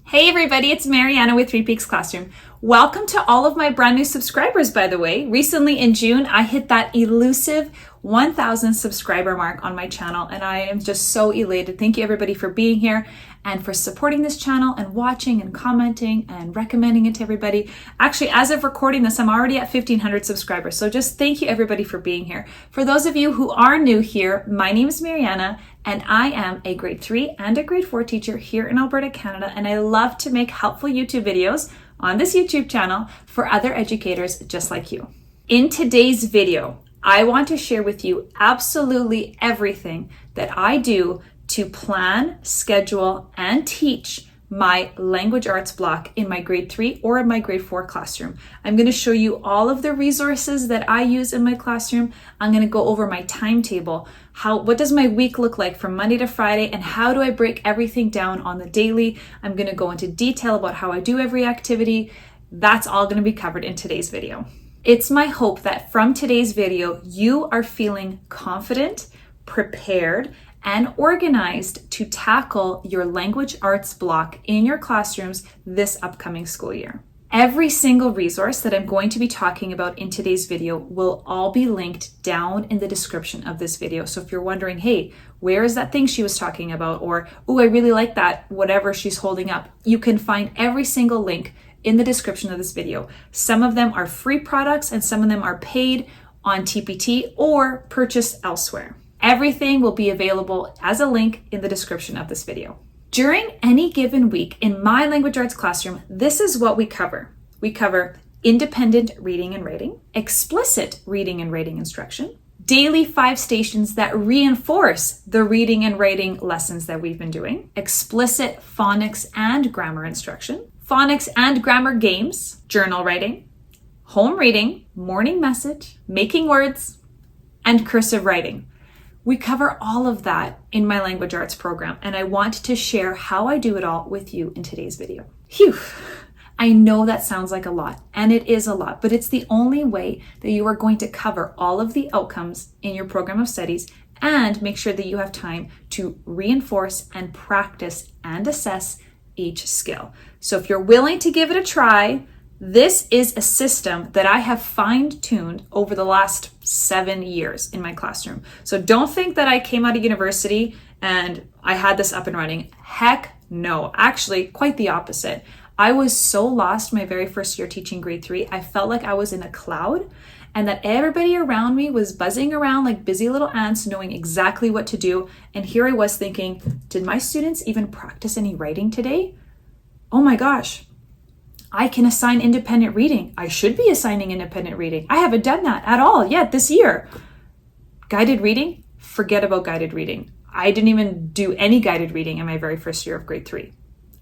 Hey everybody, it's Mariana with Three Peaks Classroom. Welcome to all of my brand new subscribers, by the way. Recently in June, I hit that elusive 1,000 subscriber mark on my channel, and I am just so elated. Thank you everybody for being here and for supporting this channel and watching and commenting and recommending it to everybody. Actually, as of recording this, I'm already at 1,500 subscribers. So just thank you everybody for being here. For those of you who are new here, my name is Mariana and I am a grade 3 and a grade 4 teacher here in Alberta, Canada. And I love to make helpful YouTube videos on this YouTube channel for other educators just like you. In today's video, I want to share with you absolutely everything that I do to plan, schedule, and teach my language arts block in my grade 3 or in my grade 4 classroom. I'm going to show you all of the resources that I use in my classroom. I'm going to go over my timetable. What does my week look like from Monday to Friday, and how do I break everything down on the daily? I'm going to go into detail about how I do every activity. That's all going to be covered in today's video. It's my hope that from today's video, you are feeling confident, prepared, and organized to tackle your language arts block in your classrooms this upcoming school year. Every single resource that I'm going to be talking about in today's video will all be linked down in the description of this video. So if you're wondering, hey, where is that thing she was talking about? Or, oh, I really like that, whatever she's holding up, you can find every single link in the description of this video. Some of them are free products and some of them are paid on TPT or purchased elsewhere. Everything will be available as a link in the description of this video. During any given week in my language arts classroom, this is what we cover. We cover independent reading and writing, explicit reading and writing instruction, daily 5 stations that reinforce the reading and writing lessons that we've been doing, explicit phonics and grammar instruction, phonics and grammar games, journal writing, home reading, morning message, making words, and cursive writing. We cover all of that in my language arts program, and I want to share how I do it all with you in today's video. Phew! I know that sounds like a lot, and it is a lot, but it's the only way that you are going to cover all of the outcomes in your program of studies and make sure that you have time to reinforce and practice and assess each skill. So if you're willing to give it a try, this is a system that I have fine-tuned over the last 7 years in my classroom. So don't think that I came out of university and I had this up and running. Heck no. Actually, quite the opposite. I was so lost my very first year teaching grade 3. I felt like I was in a cloud and that everybody around me was buzzing around like busy little ants knowing exactly what to do. And here I was thinking, did my students even practice any writing today? Oh my gosh. I can assign independent reading. I should be assigning independent reading. I haven't done that at all yet this year. Guided reading? Forget about guided reading. I didn't even do any guided reading in my very first year of grade 3.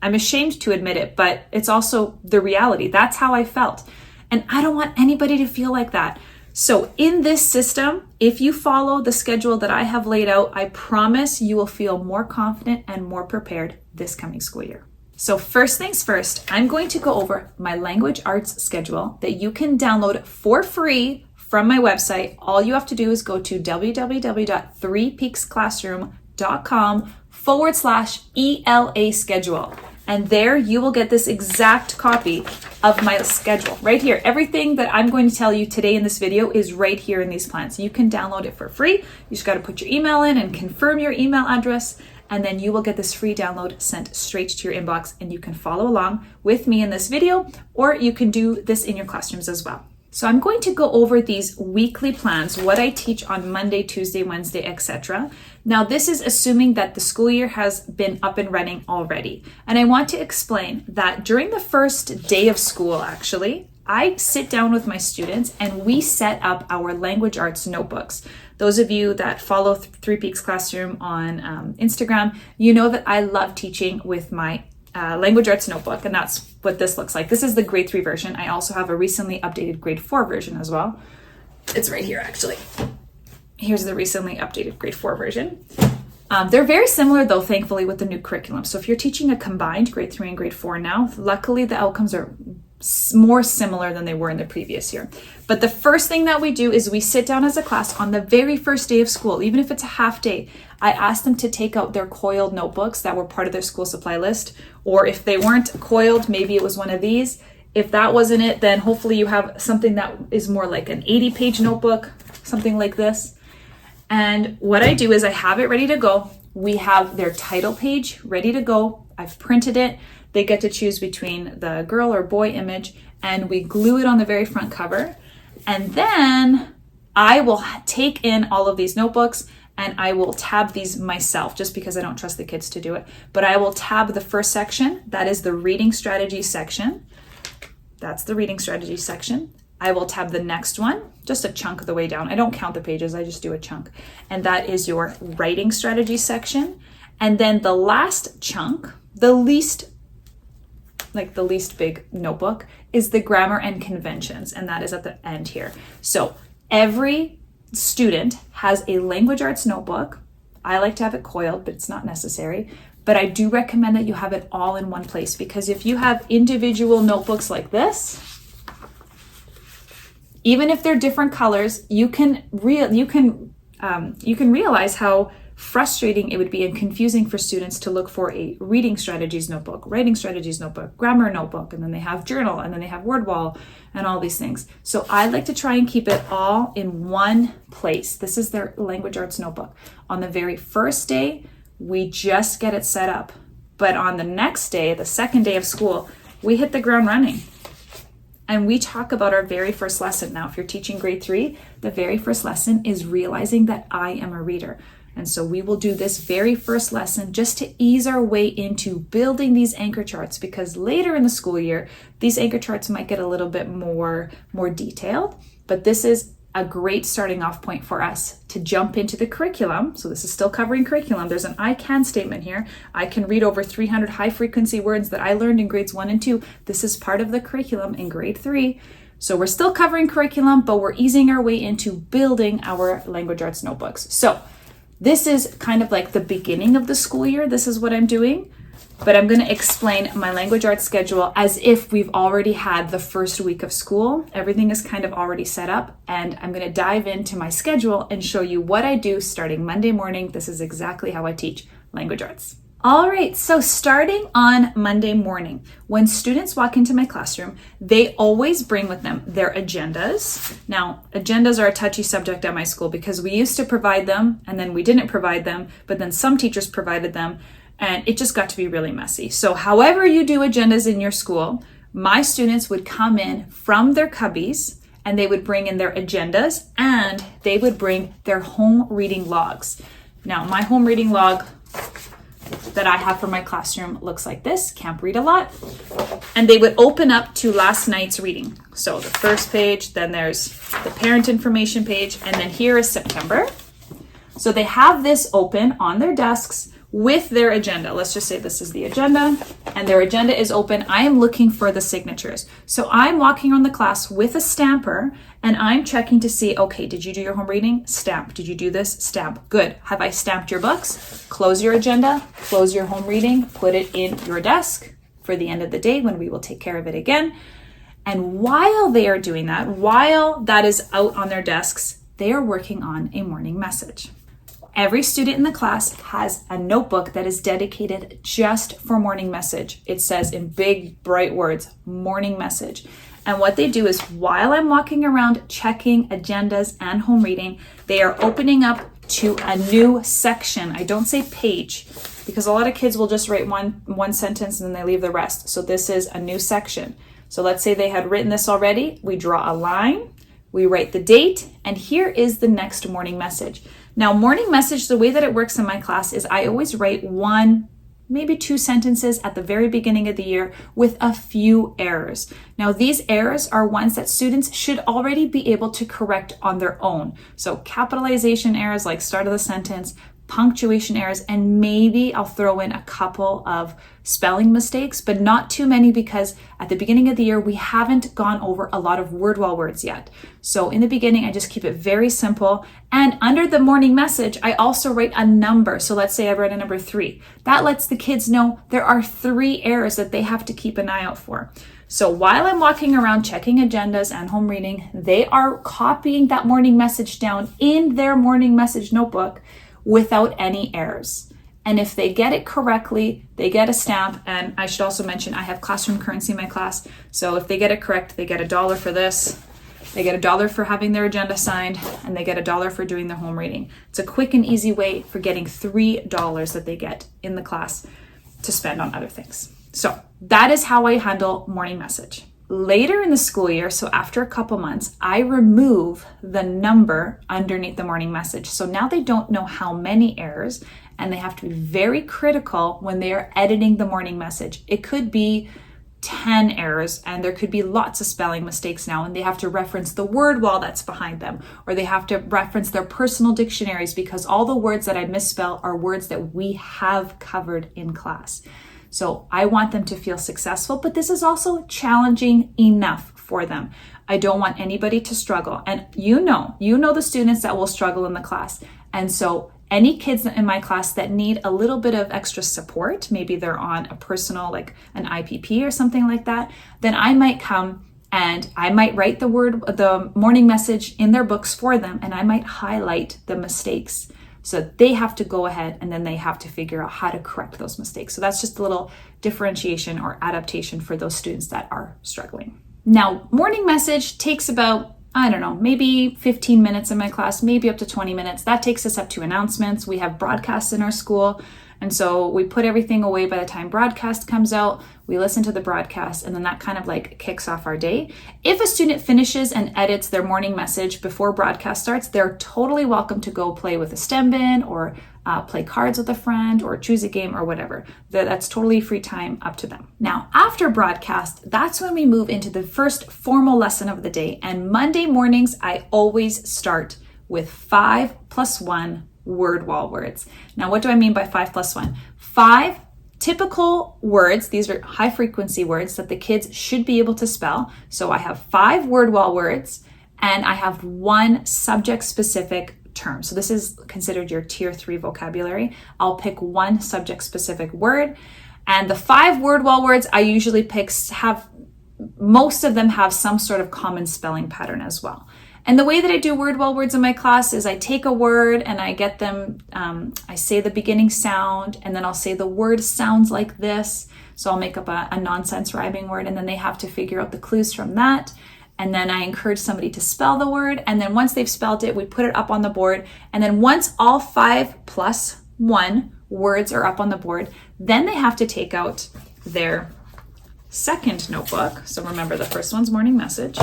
I'm ashamed to admit it, but it's also the reality. That's how I felt. And I don't want anybody to feel like that. So in this system, if you follow the schedule that I have laid out, I promise you will feel more confident and more prepared this coming school year. So first things first, I'm going to go over my language arts schedule that you can download for free from my website. All you have to do is go to www.threepeaksclassroom.com/ELA schedule. And there you will get this exact copy of my schedule right here. Everything that I'm going to tell you today in this video is right here in these plans. You can download it for free. You just got to put your email in and confirm your email address. And then you will get this free download sent straight to your inbox, and you can follow along with me in this video, or you can do this in your classrooms as well. So I'm going to go over these weekly plans, what I teach on Monday, Tuesday, Wednesday, etc. Now this is assuming that the school year has been up and running already. And I want to explain that during the first day of school, actually, I sit down with my students and we set up our language arts notebooks. Those of you that follow Three Peaks Classroom on Instagram, you know that I love teaching with my language arts notebook, and that's what this looks like. This is the grade 3 version. I also have a recently updated grade 4 version as well. It's right here, actually. Here's the recently updated grade 4 version. They're very similar though, thankfully, with the new curriculum. So if you're teaching a combined grade 3 and grade 4 now, luckily the outcomes are more similar than they were in the previous year. But the first thing that we do is we sit down as a class on the very first day of school, even if it's a half day. I ask them to take out their coiled notebooks that were part of their school supply list, or if they weren't coiled, maybe it was one of these. If that wasn't it, then hopefully you have something that is more like an 80-page notebook, something like this. And what I do is I have it ready to go. We have their title page ready to go. I've printed it. They get to choose between the girl or boy image, and we glue it on the very front cover. And then I will take in all of these notebooks and I will tab these myself just because I don't trust the kids to do it. But I will tab the first section. That is the reading strategy section. That's the reading strategy section. I will tab the next one, just a chunk of the way down. I don't count the pages, I just do a chunk. And that is your writing strategy section. And then the last chunk, the least big notebook, is the grammar and conventions. And that is at the end here. So every student has a language arts notebook. I like to have it coiled, but it's not necessary. But I do recommend that you have it all in one place, because if you have individual notebooks like this, even if they're different colors, you can realize how frustrating it would be and confusing for students to look for a reading strategies notebook, writing strategies notebook, grammar notebook, and then they have journal, and then they have word wall, and all these things. So I like to try and keep it all in one place. This is their language arts notebook. On the very first day, we just get it set up. But on the next day, the second day of school, we hit the ground running. And we talk about our very first lesson. Now, if you're teaching grade 3, the very first lesson is realizing that I am a reader. And so we will do this very first lesson just to ease our way into building these anchor charts, because later in the school year, these anchor charts might get a little bit more detailed, but this is a great starting off point for us to jump into the curriculum. So this is still covering curriculum. There's an I can statement here. I can read over 300 high frequency words that I learned in grades 1 and 2. This is part of the curriculum in grade 3. So we're still covering curriculum, but we're easing our way into building our language arts notebooks. So this is kind of like the beginning of the school year. This is what I'm doing, but I'm going to explain my language arts schedule as if we've already had the first week of school. Everything is kind of already set up, and I'm going to dive into my schedule and show you what I do starting Monday morning. This is exactly how I teach language arts. All right, so starting on Monday morning, when students walk into my classroom, they always bring with them their agendas. Now, agendas are a touchy subject at my school because we used to provide them and then we didn't provide them, but then some teachers provided them, and it just got to be really messy. So however you do agendas in your school, my students would come in from their cubbies and they would bring in their agendas and they would bring their home reading logs. Now, my home reading log that I have for my classroom looks like this, Camp Read a Lot. And they would open up to last night's reading. So the first page, then there's the parent information page, and then here is September. So they have this open on their desks with their agenda. Let's just say this is the agenda, and their agenda is open. I am looking for the signatures. So I'm walking around the class with a stamper, and I'm checking to see, okay, did you do your home reading? Stamp. Did you do this? Stamp. Good. Have I stamped your books? Close your agenda, close your home reading, put it in your desk for the end of the day when we will take care of it again. And while they are doing that, while that is out on their desks, they are working on a morning message. Every student in the class has a notebook that is dedicated just for morning message. It says in big, bright words, morning message. And what they do is while I'm walking around checking agendas and home reading, they are opening up to a new section. I don't say page because a lot of kids will just write one sentence and then they leave the rest. So this is a new section. So let's say they had written this already. We draw a line, we write the date, and here is the next morning message. Now, morning message, the way that it works in my class is I always write 1, maybe 2 sentences at the very beginning of the year with a few errors. Now, these errors are ones that students should already be able to correct on their own. So capitalization errors like start of the sentence, punctuation errors, and maybe I'll throw in a couple of spelling mistakes, but not too many, because at the beginning of the year, we haven't gone over a lot of word wall words yet. So in the beginning, I just keep it very simple. And under the morning message, I also write a number. So let's say I write a number 3. That lets the kids know there are 3 errors that they have to keep an eye out for. So while I'm walking around checking agendas and home reading, they are copying that morning message down in their morning message notebook without any errors. And if they get it correctly, they get a stamp. And I should also mention, I have classroom currency in my class. So if they get it correct, they get $1 for this. They get $1 for having their agenda signed, and they get $1 for doing their home reading. It's a quick and easy way for getting $3 that they get in the class to spend on other things. So that is how I handle morning message. Later in the school year, so after a couple months, I remove the number underneath the morning message. So now they don't know how many errors, and they have to be very critical when they are editing the morning message. It could be 10 errors, and there could be lots of spelling mistakes now, and they have to reference the word wall that's behind them, or they have to reference their personal dictionaries, because all the words that I misspell are words that we have covered in class. So I want them to feel successful, but this is also challenging enough for them. I don't want anybody to struggle. And you know the students that will struggle in the class. And so any kids in my class that need a little bit of extra support, maybe they're on a personal, like an IPP or something like that, then I might come and I might write the morning message in their books for them, and I might highlight the mistakes. So they have to go ahead and then they have to figure out how to correct those mistakes. So that's just a little differentiation or adaptation for those students that are struggling. Now, morning message takes about, I don't know, maybe 15 minutes in my class, maybe up to 20 minutes. That takes us up to announcements. We have broadcasts in our school. And so we put everything away by the time broadcast comes out. We listen to the broadcast, and then that kind of like kicks off our day. If a student finishes and edits their morning message before broadcast starts, they're totally welcome to go play with a STEM bin, or play cards with a friend, or choose a game or whatever. That's totally free time, up to them. Now, after broadcast, that's when we move into the first formal lesson of the day. And Monday mornings, I always start with 5+1 word wall words. Now, what do I mean by 5+1? 5 typical words. These are high frequency words that the kids should be able to spell. So I have 5 word wall words, and I have 1 subject specific term. So this is considered your tier 3 vocabulary. I'll pick 1 subject specific word, and the 5 word wall words I usually pick most of them have some sort of common spelling pattern as well. And the way that I do word wall words in my class is I take a word and I get them, I say the beginning sound, and then I'll say the word sounds like this. So I'll make up a nonsense rhyming word, and then they have to figure out the clues from that. And then I encourage somebody to spell the word. And then once they've spelled it, we put it up on the board. And then once all 5+1 words are up on the board, then they have to take out their second notebook. So remember, the first one's morning message.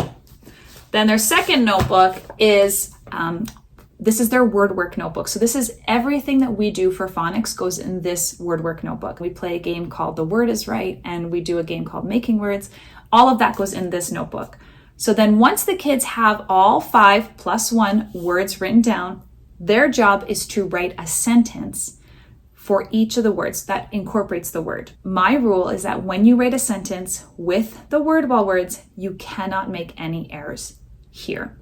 Then their second notebook is, this is their word work notebook. So this is everything that we do for phonics goes in this word work notebook. We play a game called The Word is Right, and we do a game called Making Words. All of that goes in this notebook. So then once the kids have all 5+1 words written down, their job is to write a sentence for each of the words that incorporates the word. My rule is that when you write a sentence with the word wall words, you cannot make any errors here.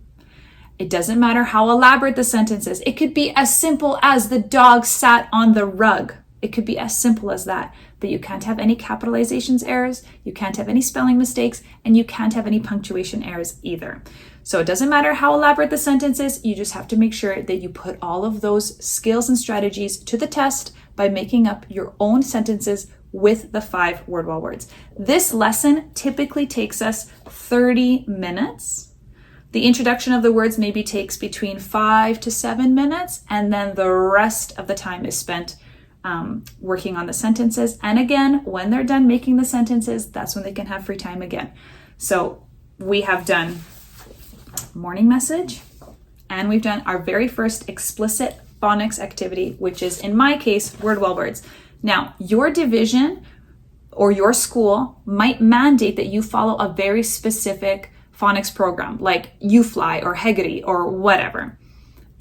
It doesn't matter how elaborate the sentence is. It could be as simple as the dog sat on the rug. It could be as simple as that, but you can't have any capitalizations errors, you can't have any spelling mistakes, and you can't have any punctuation errors either. So it doesn't matter how elaborate the sentence is, you just have to make sure that you put all of those skills and strategies to the test by making up your own sentences with the 5 word wall words. This lesson typically takes us 30 minutes. The introduction of the words maybe takes between 5 to 7 minutes, and then the rest of the time is spent working on the sentences. And again, when they're done making the sentences, that's when they can have free time again. So we have done morning message, and we've done our very first explicit phonics activity, which is, in my case, word wall words. Now, your division or your school might mandate that you follow a very specific phonics program, like UFly or Hegedy or whatever.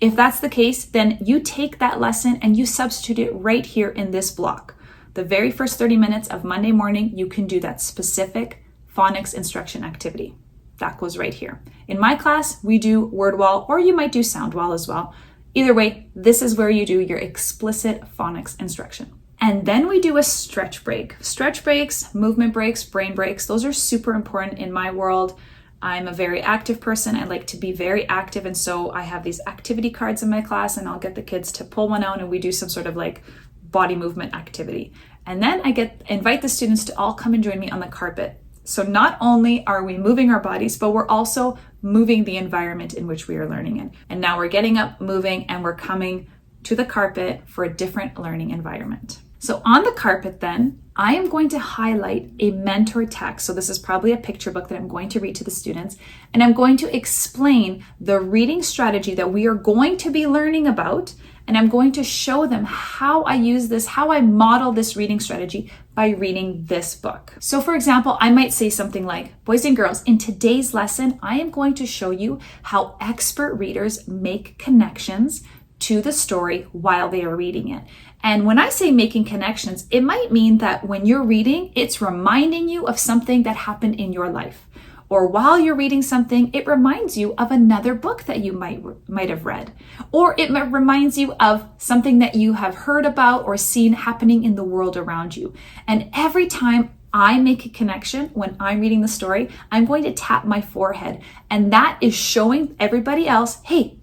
If that's the case, then you take that lesson and you substitute it right here in this block. The very first 30 minutes of Monday morning, you can do that specific phonics instruction activity. That goes right here. In my class, we do word wall, or you might do sound wall as well. Either way, this is where you do your explicit phonics instruction. And then we do a stretch break. Stretch breaks, movement breaks, brain breaks, those are super important in my world. I'm a very active person. I like to be very active. And so I have these activity cards in my class, and I'll get the kids to pull one out and we do some sort of like body movement activity. And then I invite the students to all come and join me on the carpet. So not only are we moving our bodies, but we're also moving the environment in which we are learning in. And now we're getting up, moving, and we're coming to the carpet for a different learning environment. So on the carpet then, I am going to highlight a mentor text. So this is probably a picture book that I'm going to read to the students, and I'm going to explain the reading strategy that we are going to be learning about, and I'm going to show them how I use this, how I model this reading strategy by reading this book. So for example, I might say something like, boys and girls, in today's lesson, I am going to show you how expert readers make connections to the story while they are reading it. And when I say making connections, it might mean that when you're reading, it's reminding you of something that happened in your life. Or while you're reading something, it reminds you of another book that you might have read. Or it reminds you of something that you have heard about or seen happening in the world around you. And every time I make a connection when I'm reading the story, I'm going to tap my forehead. And that is showing everybody else, hey,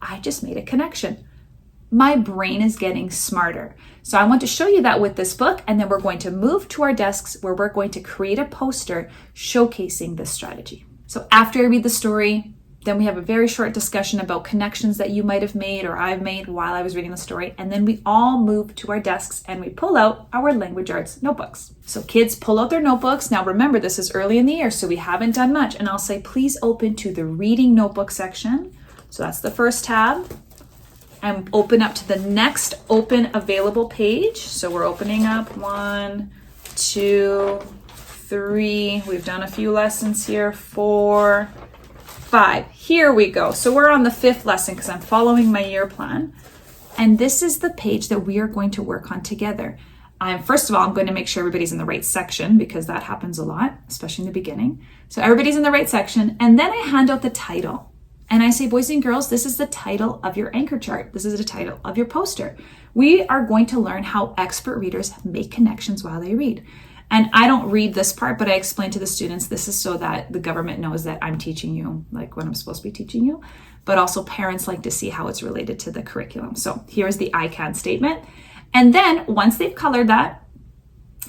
I just made a connection. My brain is getting smarter. So I want to show you that with this book, and then we're going to move to our desks where we're going to create a poster showcasing this strategy. So after I read the story, then we have a very short discussion about connections that you might have made or I've made while I was reading the story. And then we all move to our desks and we pull out our language arts notebooks. So kids pull out their notebooks. Now remember, this is early in the year, so we haven't done much. And I'll say, please open to the reading notebook section. So that's the first tab. And open up to the next open available page. So we're opening up 1, 2, 3. We've done a few lessons here. 4, 5. Here we go. So we're on the 5th lesson because I'm following my year plan. And this is the page that we are going to work on together. First of all, I'm going to make sure everybody's in the right section because that happens a lot, especially in the beginning. So everybody's in the right section. And then I hand out the title. And I say, boys and girls, this is the title of your anchor chart. This is the title of your poster. We are going to learn how expert readers make connections while they read. And I don't read this part, but I explain to the students, this is so that the government knows that I'm teaching you, like what I'm supposed to be teaching you, but also parents like to see how it's related to the curriculum. So here's the I can statement. And then once they've colored that,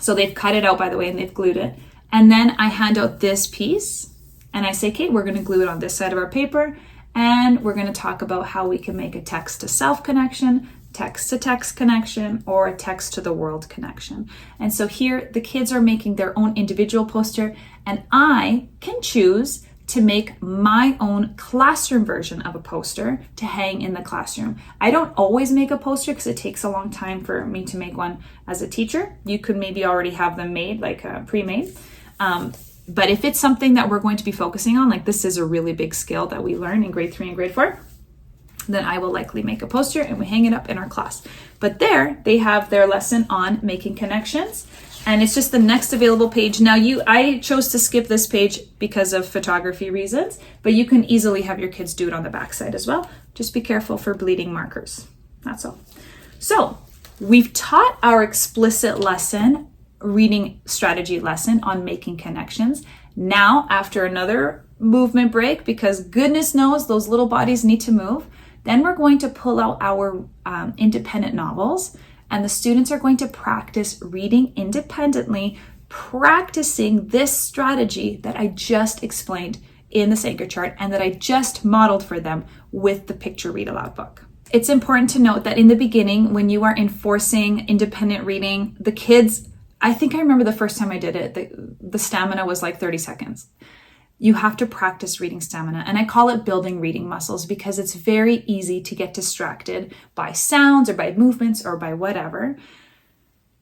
so they've cut it out, by the way, and they've glued it. And then I hand out this piece and I say, okay, we're going to glue it on this side of our paper. And we're going to talk about how we can make a text to self connection, text to text connection, or a text to the world connection. And so here the kids are making their own individual poster, and I can choose to make my own classroom version of a poster to hang in the classroom. I don't always make a poster because it takes a long time for me to make one as a teacher. You could maybe already have them made, like pre-made. But if it's something that we're going to be focusing on, like this is a really big skill that we learn in grade 3 and grade 4, then I will likely make a poster and we hang it up in our class. But there they have their lesson on making connections, and it's just the next available page. Now I chose to skip this page because of photography reasons, but you can easily have your kids do it on the backside as well. Just be careful for bleeding markers. That's all. So we've taught our explicit lesson, reading strategy lesson on making connections. Now, after another movement break, because goodness knows those little bodies need to move, then we're going to pull out our independent novels, and the students are going to practice reading independently, practicing this strategy that I just explained in this anchor chart and that I just modeled for them with the picture read aloud book. It's important to note that in the beginning, when you are enforcing independent reading, the kids, I think I remember the first time I did it, the stamina was like 30 seconds. You have to practice reading stamina. And I call it building reading muscles because it's very easy to get distracted by sounds or by movements or by whatever.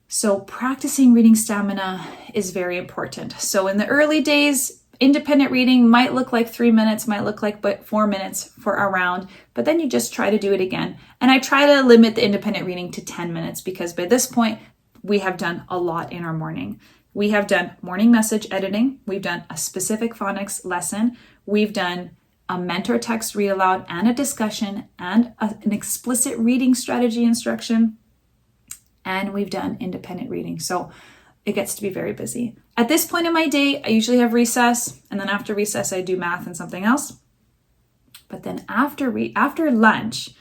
So practicing reading stamina is very important. So in the early days, Independent reading might look like 3 minutes, might look like but 4 minutes for a round, but then you just try to do it again. And I try to limit the independent reading to 10 minutes because by this point, we have done a lot in our morning. We have done morning message editing. We've done a specific phonics lesson. We've done a mentor text read aloud and a discussion and an explicit reading strategy instruction. And we've done independent reading. So it gets to be very busy. At this point in my day, I usually have recess, and then after recess, I do math and something else. But then after lunch,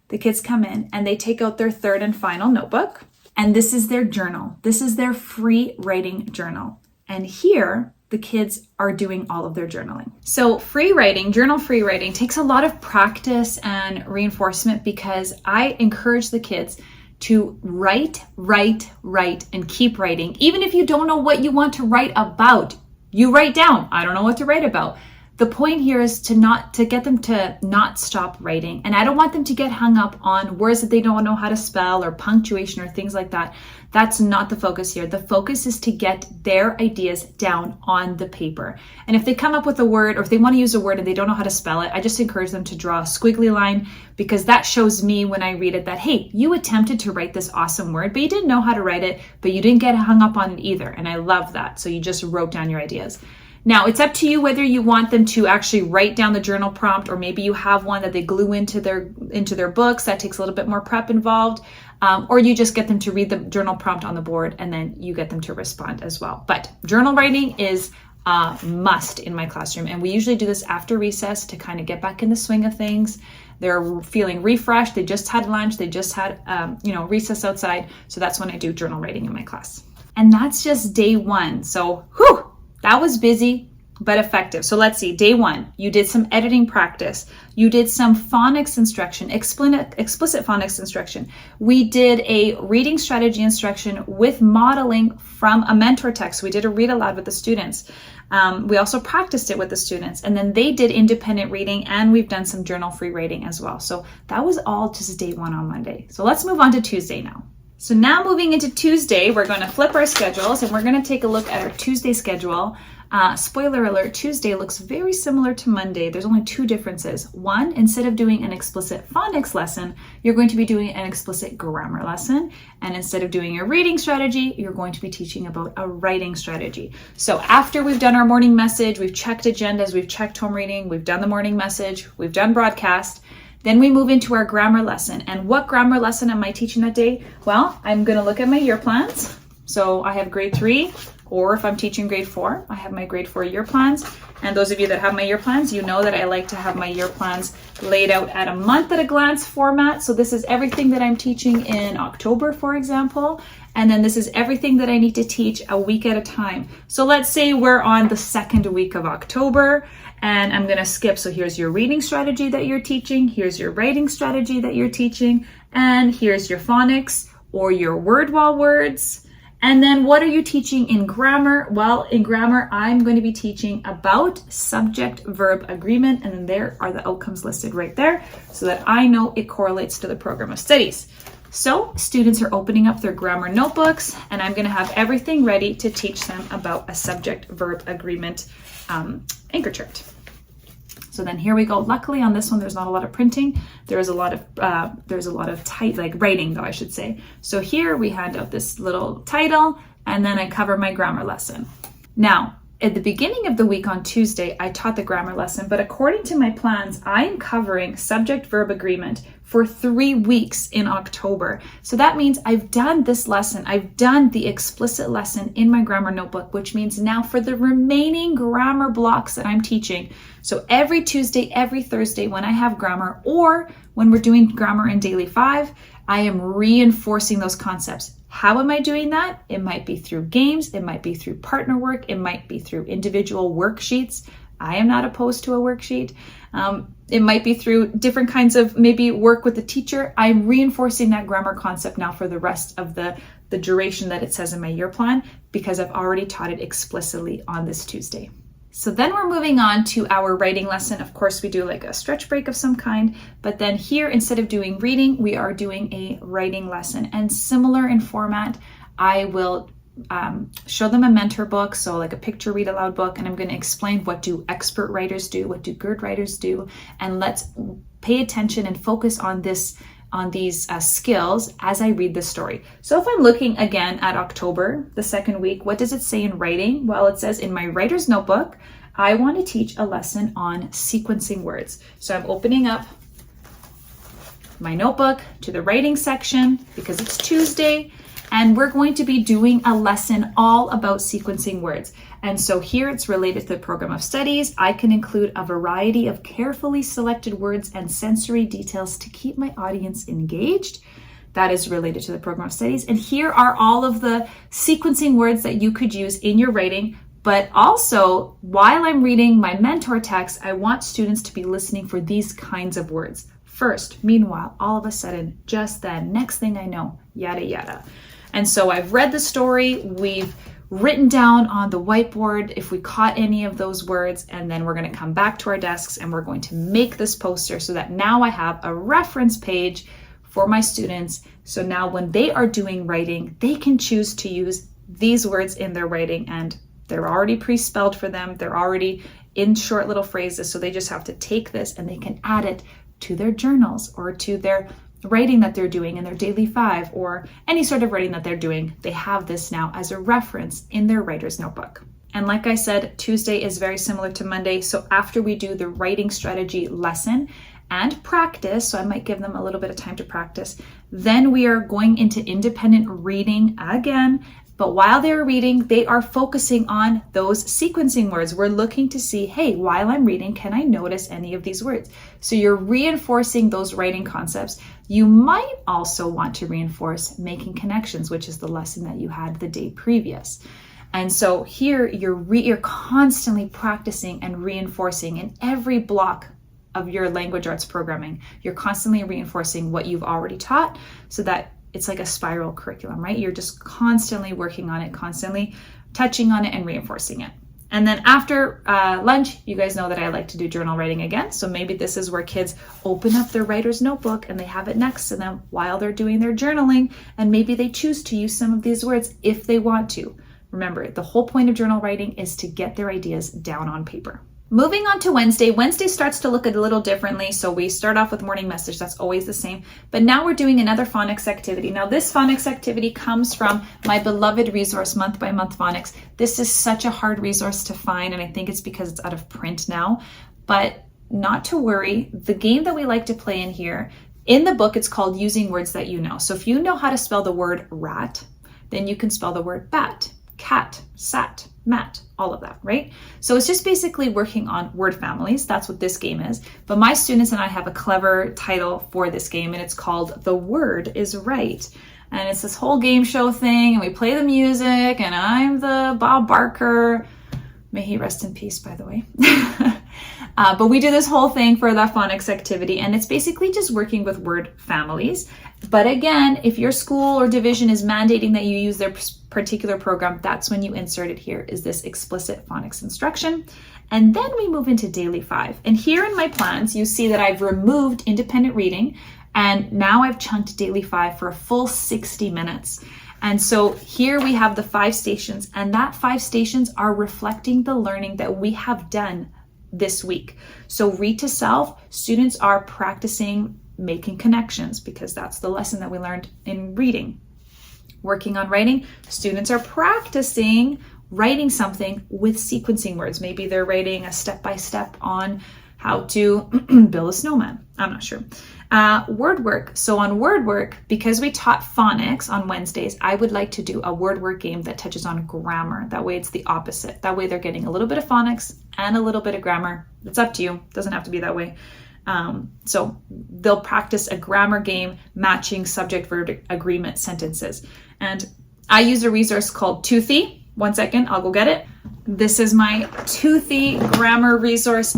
the kids come in and they take out their third and final notebook, and this is their journal. This is their free writing journal. And here, the kids are doing all of their journaling. So free writing, journal free writing, takes a lot of practice and reinforcement because I encourage the kids to write, and keep writing. Even if you don't know what you want to write about, you write down, I don't know what to write about. The point here is to get them to not stop writing. And I don't want them to get hung up on words that they don't know how to spell or punctuation or things like that. That's not the focus here. The focus is to get their ideas down on the paper. And if they come up with a word, or if they want to use a word and they don't know how to spell it, I just encourage them to draw a squiggly line, because that shows me when I read it that, hey, you attempted to write this awesome word, but you didn't know how to write it, but you didn't get hung up on it either. And I love that. So you just wrote down your ideas. Now, it's up to you whether you want them to actually write down the journal prompt, or maybe you have one that they glue into their books. That takes a little bit more prep involved. Or you just get them to read the journal prompt on the board and then you get them to respond as well. But journal writing is a must in my classroom. And we usually do this after recess to kind of get back in the swing of things. They're feeling refreshed. They just had lunch. They just had, recess outside. So that's when I do journal writing in my class. And that's just day one. So, that was busy, but effective. So let's see, day one, you did some editing practice. You did some phonics instruction, explicit phonics instruction. We did a reading strategy instruction with modeling from a mentor text. We did a read aloud with the students. We also practiced it with the students, and then they did independent reading, and we've done some journal free writing as well. So that was all just day one on Monday. So let's move on to Tuesday now. So now moving into Tuesday, we're going to flip our schedules and we're going to take a look at our Tuesday schedule. Spoiler alert, Tuesday looks very similar to Monday. There's only two differences. One, instead of doing an explicit phonics lesson, you're going to be doing an explicit grammar lesson. And instead of doing a reading strategy, you're going to be teaching about a writing strategy. So after we've done our morning message, we've checked agendas, we've checked home reading, we've done the morning message, we've done broadcast, then we move into our grammar lesson. And what grammar lesson am I teaching that day? Well, I'm going to look at my year plans. So I have grade 3, or if I'm teaching grade 4, I have my grade 4 year plans. And those of you that have my year plans, you know that I like to have my year plans laid out at a month at a glance format. So this is everything that I'm teaching in October, for example. And then this is everything that I need to teach a week at a time. So let's say we're on the second week of October, and I'm going to skip. So here's your reading strategy that you're teaching. Here's your writing strategy that you're teaching. And here's your phonics or your word wall words. And then what are you teaching in grammar? Well, in grammar, I'm going to be teaching about subject-verb agreement. And then there are the outcomes listed right there so that I know it correlates to the program of studies. So students are opening up their grammar notebooks, and I'm going to have everything ready to teach them about a subject-verb agreement anchor chart. So then here we go. Luckily on this one, there's not a lot of printing. There's a lot of writing though, I should say. So here we hand out this little title, and then I cover my grammar lesson. Now, at the beginning of the week on Tuesday, I taught the grammar lesson, but according to my plans, I am covering subject-verb agreement for 3 weeks in October. So that means I've done this lesson. I've done the explicit lesson in my grammar notebook, which means now for the remaining grammar blocks that I'm teaching, so every Tuesday, every Thursday when I have grammar, or when we're doing grammar in Daily 5, I am reinforcing those concepts. How am I doing that? It might be through games, it might be through partner work, it might be through individual worksheets. I am not opposed to a worksheet. It might be through different kinds of maybe work with the teacher. I'm reinforcing that grammar concept now for the rest of the duration that it says in my year plan, because I've already taught it explicitly on this Tuesday. So then we're moving on to our writing lesson. Of course, we do like a stretch break of some kind, but then here, instead of doing reading, we are doing a writing lesson. And similar in format, I will show them a mentor book, so like a picture read aloud book, and I'm going to explain what do expert writers do, what do good writers do, and let's pay attention and focus on these skills as I read the story. So if I'm looking again at October, the second week, what does it say in writing? Well, it says in my writer's notebook, I want to teach a lesson on sequencing words. So I'm opening up my notebook to the writing section because it's Tuesday, and we're going to be doing a lesson all about sequencing words. And so here it's related to the program of studies. I can include a variety of carefully selected words and sensory details to keep my audience engaged. That is related to the program of studies. And here are all of the sequencing words that you could use in your writing. But also, while I'm reading my mentor text, I want students to be listening for these kinds of words. First, meanwhile, all of a sudden, just then, next thing I know, yada, yada. And so I've read the story, we've written down on the whiteboard if we caught any of those words, and then we're going to come back to our desks and we're going to make this poster so that now I have a reference page for my students. So now when they are doing writing, they can choose to use these words in their writing, and they're already pre-spelled for them. They're already in short little phrases. So they just have to take this and they can add it to their journals or to their writing that they're doing in their daily 5 or any sort of writing that they're doing. They have this now as a reference in their writer's notebook. And like I said, Tuesday is very similar to Monday. So after we do the writing strategy lesson and practice, so I might give them a little bit of time to practice, then we are going into independent reading again. But while they're reading, they are focusing on those sequencing words. We're looking to see, hey, while I'm reading, can I notice any of these words? So you're reinforcing those writing concepts. You might also want to reinforce making connections, which is the lesson that you had the day previous. And so here you're constantly practicing and reinforcing in every block of your language arts programming. You're constantly reinforcing what you've already taught so that it's like a spiral curriculum, right? You're just constantly working on it, constantly touching on it and reinforcing it. And then after lunch, you guys know that I like to do journal writing again. So maybe this is where kids open up their writer's notebook and they have it next to them while they're doing their journaling. And maybe they choose to use some of these words if they want to. Remember, the whole point of journal writing is to get their ideas down on paper. Moving on to Wednesday. Wednesday starts to look a little differently. So we start off with morning message. That's always the same. But now we're doing another phonics activity. Now this phonics activity comes from my beloved resource, Month by Month Phonics. This is such a hard resource to find, and I think it's because it's out of print now. But not to worry. The game that we like to play in here, in the book, it's called Using Words That You Know. So if you know how to spell the word rat, then you can spell the word bat, cat, sat, mat, all of that, right? So it's just basically working on word families. That's what this game is. But my students and I have a clever title for this game, and it's called The Word is Right. And it's this whole game show thing, and we play the music, and I'm the Bob Barker. May he rest in peace, by the way. But we do this whole thing for the phonics activity, and it's basically just working with word families. But again, if your school or division is mandating that you use their particular program, that's when you insert it here, is this explicit phonics instruction. And then we move into daily 5. And here in my plans, you see that I've removed independent reading, and now I've chunked daily 5 for a full 60 minutes. And so here we have the 5 stations, and that 5 stations are reflecting the learning that we have done this week. So read to self, students are practicing making connections because that's the lesson that we learned in reading. Working on writing, students are practicing writing something with sequencing words. Maybe they're writing a step-by-step on how to build a snowman. I'm not sure. Word work. So on word work, because we taught phonics on Wednesdays, I would like to do a word work game that touches on grammar. That way it's the opposite. That way they're getting a little bit of phonics and a little bit of grammar. It's up to you. It doesn't have to be that way. So they'll practice a grammar game matching subject-verb agreement sentences. And I use a resource called Toothy. One second, I'll go get it. This is my Toothy grammar resource.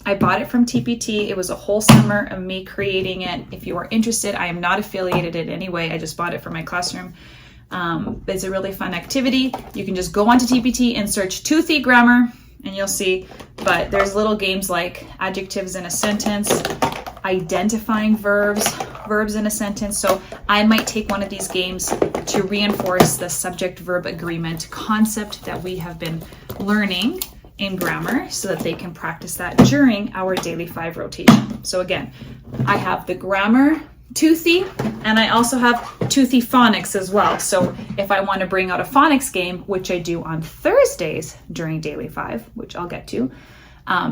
I bought it from TPT. It was a whole summer of me creating it. If you are interested, I am not affiliated in any way. I just bought it for my classroom. It's a really fun activity. You can just go onto TPT and search Toothy grammar and you'll see. But there's little games like adjectives in a sentence, identifying verbs in a sentence. So I might take one of these games to reinforce the subject-verb agreement concept that we have been learning in grammar so that they can practice that during our daily 5 rotation. So again, I have the grammar toothy, and I also have toothy phonics as well. So if I want to bring out a phonics game, which I do on Thursdays during daily 5, which I'll get to,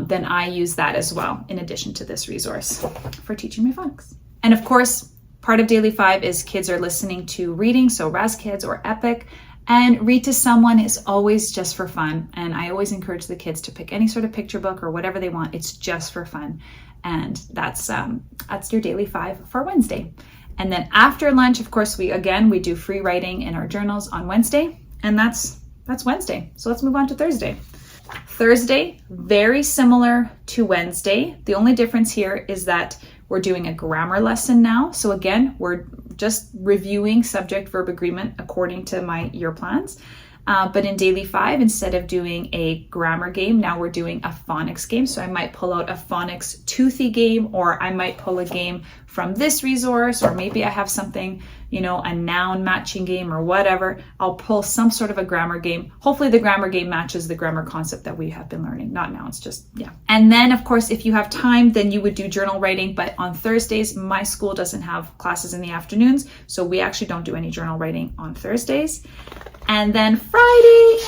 then I use that as well in addition to this resource for teaching my phonics. And of course, part of daily 5 is kids are listening to reading, so Raz Kids or Epic. And read to someone is always just for fun. And I always encourage the kids to pick any sort of picture book or whatever they want. It's just for fun. And that's your daily 5 for Wednesday. And then after lunch, of course, we do free writing in our journals on Wednesday. And that's Wednesday. So let's move on to Thursday. Thursday, very similar to Wednesday. The only difference here is that we're doing a grammar lesson now. So again, we're just reviewing subject-verb agreement according to my year plans. But in daily 5, instead of doing a grammar game, now we're doing a phonics game. So I might pull out a phonics toothy game, or I might pull a game from this resource, or maybe I have something, a noun matching game or whatever. I'll pull some sort of a grammar game. Hopefully the grammar game matches the grammar concept that we have been learning, not nouns, yeah. And then of course, if you have time, then you would do journal writing. But on Thursdays, my school doesn't have classes in the afternoons. So we actually don't do any journal writing on Thursdays. And then Friday,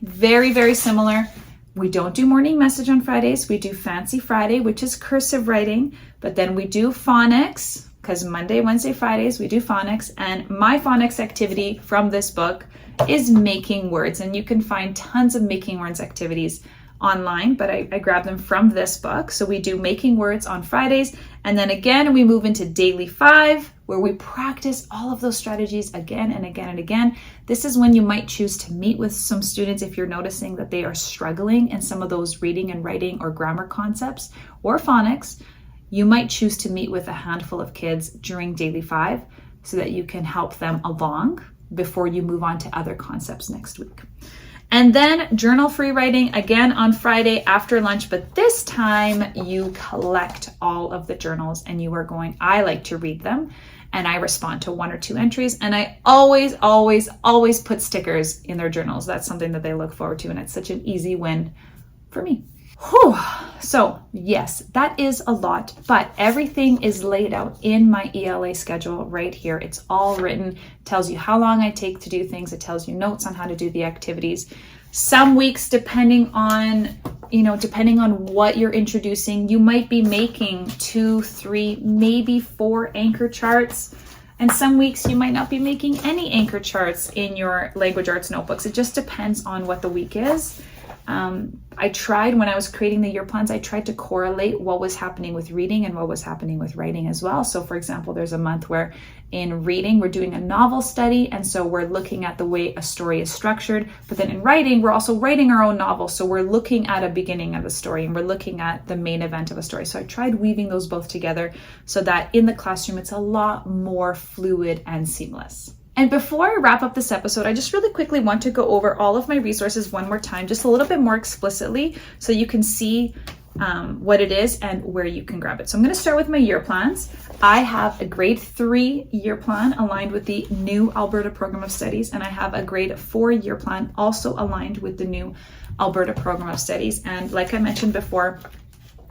very, very similar. We don't do morning message on Fridays. We do Fancy Friday, which is cursive writing, but then we do phonics, because Monday, Wednesday, Fridays, we do phonics. And my phonics activity from this book is making words. And you can find tons of making words activities online, but I grabbed them from this book. So we do making words on Fridays. And then again, we move into daily 5, where we practice all of those strategies again and again and again. This is when you might choose to meet with some students if you're noticing that they are struggling in some of those reading and writing or grammar concepts or phonics. You might choose to meet with a handful of kids during daily 5 so that you can help them along before you move on to other concepts next week. And then journal free writing again on Friday after lunch, but this time you collect all of the journals and I like to read them and I respond to 1 or 2 entries, and I always put stickers in their journals. That's something that they look forward to, and it's such an easy win for me. Whew. So yes, that is a lot, but everything is laid out in my ELA schedule right here. It's all written, it tells you how long I take to do things. It tells you notes on how to do the activities. Some weeks, depending on what you're introducing, you might be making 2, 3, maybe 4 anchor charts. And some weeks you might not be making any anchor charts in your language arts notebooks. It just depends on what the week is. I tried, when I was creating the year plans, I tried to correlate what was happening with reading and what was happening with writing as well. So for example, there's a month where in reading, we're doing a novel study. And so we're looking at the way a story is structured. But then in writing, we're also writing our own novel. So we're looking at a beginning of a story and we're looking at the main event of a story. So I tried weaving those both together so that in the classroom, it's a lot more fluid and seamless. And before I wrap up this episode, I just really quickly want to go over all of my resources one more time, just a little bit more explicitly, so you can see what it is and where you can grab it. So I'm going to start with my year plans. I have a grade 3 year plan aligned with the new Alberta Program of Studies, and I have a grade 4 year plan also aligned with the new Alberta Program of Studies. And like I mentioned before,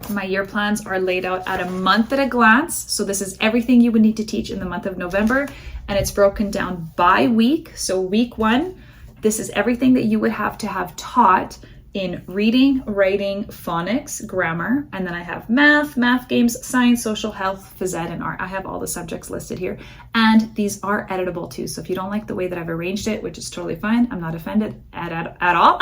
my year plans are laid out at a month at a glance. So this is everything you would need to teach in the month of November, and it's broken down by week. So week 1, this is everything that you would have to have taught in reading, writing, phonics, grammar, and then I have math games, science, social health, phys ed, and art. I have all the subjects listed here, and these are editable too. So if you don't like the way that I've arranged it, which is totally fine, I'm not offended at all,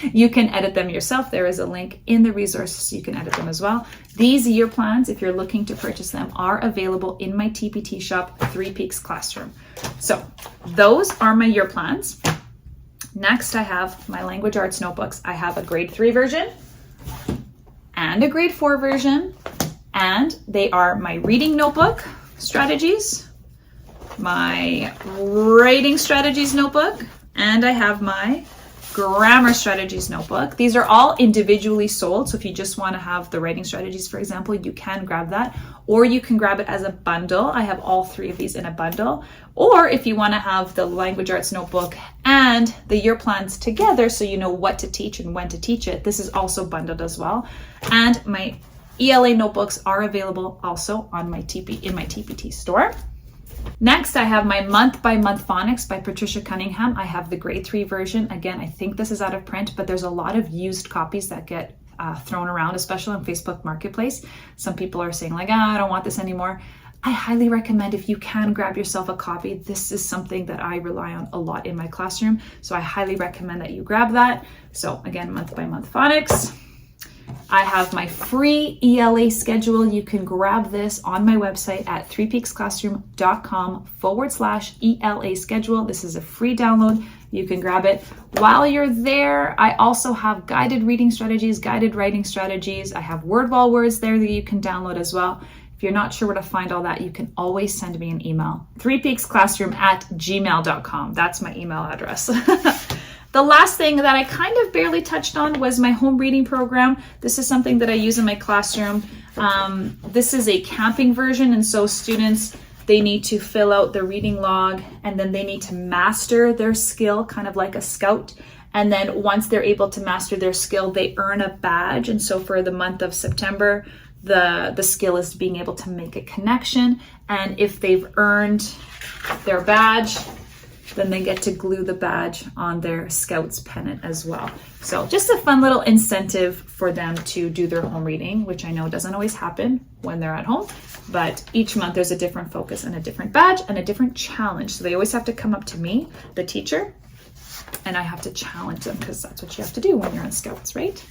you can edit them yourself. There is a link in the resources so you can edit them as well. These year plans, if you're looking to purchase them, are available in my TPT shop, 3 Peaks Classroom. So those are my year plans. Next, I have my language arts notebooks. I have a grade 3 version and a grade 4 version, and they are my reading notebook strategies, my writing strategies notebook, and I have my grammar strategies notebook. These are all individually sold. So if you just want to have the writing strategies, for example, you can grab that, or you can grab it as a bundle. I have all three of these in a bundle. Or if you want to have the language arts notebook and the year plans together, so you know what to teach and when to teach it, this is also bundled as well. And my ELA notebooks are available also on my TPT store. Next, I have my month by month phonics by Patricia Cunningham. I have the grade 3 version. Again, I think this is out of print, but there's a lot of used copies that get thrown around, especially on Facebook Marketplace. Some people are saying like, I don't want this anymore. I highly recommend, if you can grab yourself a copy. This is something that I rely on a lot in my classroom. So I highly recommend that you grab that. So again, month by month phonics. I have my free ELA schedule. You can grab this on my website at threepeaksclassroom.com/ELA schedule. This is a free download. You can grab it. While you're there, I also have guided reading strategies, guided writing strategies. I have word wall words there that you can download as well. If you're not sure where to find all that, you can always send me an email. threepeaksclassroom@gmail.com. That's my email address. The last thing that I kind of barely touched on was my home reading program. This is something that I use in my classroom. This is a camping version, and so students, they need to fill out the reading log, and then they need to master their skill, kind of like a scout. And then once they're able to master their skill, they earn a badge. And so for the month of September, the skill is being able to make a connection. And if they've earned their badge, then they get to glue the badge on their Scouts pennant as well. So just a fun little incentive for them to do their home reading, which I know doesn't always happen when they're at home, but each month there's a different focus and a different badge and a different challenge. So they always have to come up to me, the teacher, and I have to challenge them, because that's what you have to do when you're on Scouts, right?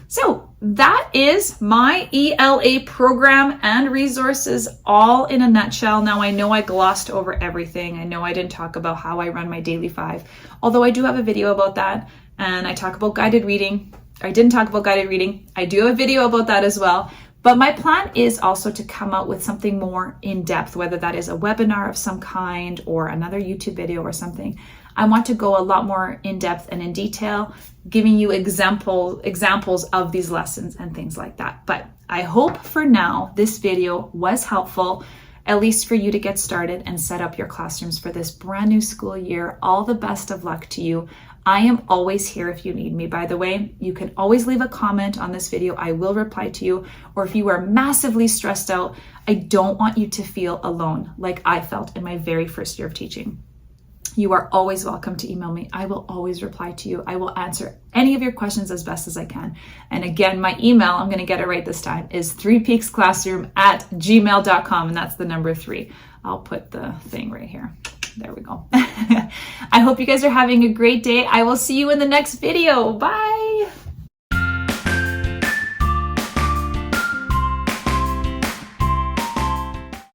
So that is my ELA program and resources all in a nutshell. Now, I know I glossed over everything. I know I didn't talk about how I run my daily 5, although I do have a video about that, and I talk about guided reading. I didn't talk about guided reading. I do have a video about that as well. But my plan is also to come out with something more in depth, whether that is a webinar of some kind or another YouTube video or something. I want to go a lot more in depth and in detail, giving you examples of these lessons and things like that. But I hope for now this video was helpful, at least for you to get started and set up your classrooms for this brand new school year. All the best of luck to you. I am always here if you need me, by the way. You can always leave a comment on this video. I will reply to you. Or if you are massively stressed out, I don't want you to feel alone like I felt in my very first year of teaching. You are always welcome to email me. I will always reply to you. I will answer any of your questions as best as I can. And again, my email, I'm going to get it right this time, is threepeaksclassroom@gmail.com, and that's the number 3. I'll put the thing right here. There we go. I hope you guys are having a great day. I will see you in the next video. Bye.